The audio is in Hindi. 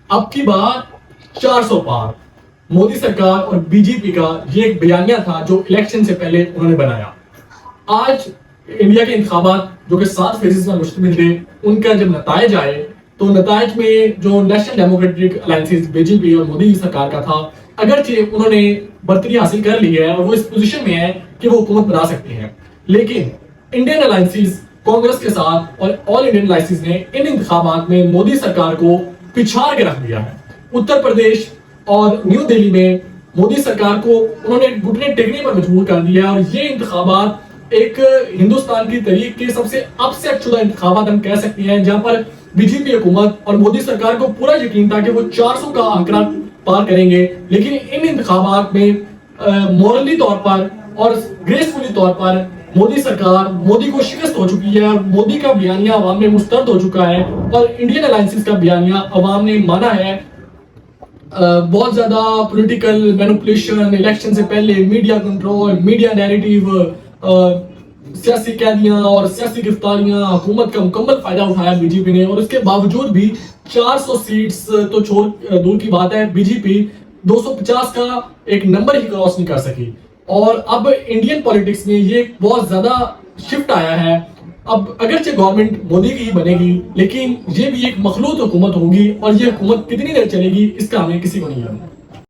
अब की बार 400 पार। मोदी सरकार और बीजेपी का ये एक बयानिया था जो इलेक्शन से पहले उन्होंने बनाया। आज इंडिया के इंतखाबात जो कि 7 फेजेस में मुश्तमिल थे, उनका जब नतायज आए तो नतायज में जो नेशनल डेमोक्रेटिक अलायंसेस बीजेपी और मोदी सरकार का था, अगरचे उन्होंने बर्तरी हासिल कर ली है और वो इस पोजीशन में है कि वो हुकूमत बना सकते हैं, लेकिन इंडियन अलायंसेस कांग्रेस के साथ और ऑल इंडियन अलायंसेस ने इन इंतखाबात में मोदी सरकार को पिछाड़ के रख दिया है। उत्तर प्रदेश और न्यू दिल्ली में मोदी सरकार को उन्होंने घुटने टेकने पर मजबूर कर दिया और ये इंतखाबात एक हिंदुस्तान की तारीख के सबसे अपसेट शुदा इंतखाबात हम कह सकते हैं, जहां पर बीजेपी हुकूमत और मोदी सरकार को पूरा यकीन था कि वो 400 का आंकड़ा पार करेंगे, लेकिन इन इंतखाबात में मॉरली तौर पर और ग्रेसफुली तौर पर मोदी सरकार, मोदी को शिकस्त हो चुकी है और मोदी का बयानिया अवाम में मुस्तरद हो चुका है और इंडियन अलायंसेस का बयानिया अवाम ने माना है। बहुत ज्यादा पॉलिटिकल मैनिपुलेशन, इलेक्शन से पहले मीडिया कंट्रोल, मीडिया नैरेटिव, सियासी कैदियां और सियासी गिरफ्तारियां, हुकूमत का मुकम्मल फायदा उठाया बीजेपी ने और उसके बावजूद भी 400 सीट्स तो छोड़ दूर की बात है, बीजेपी 250 का एक नंबर ही क्रॉस नहीं कर सकी। और अब इंडियन पॉलिटिक्स में ये बहुत ज्यादा शिफ्ट आया है। अब अगरचे गवर्नमेंट मोदी की ही बनेगी, लेकिन ये भी एक मखलूत हुकूमत होगी और ये हुकूमत कितनी देर चलेगी इसका हमें किसी को नहीं जानता।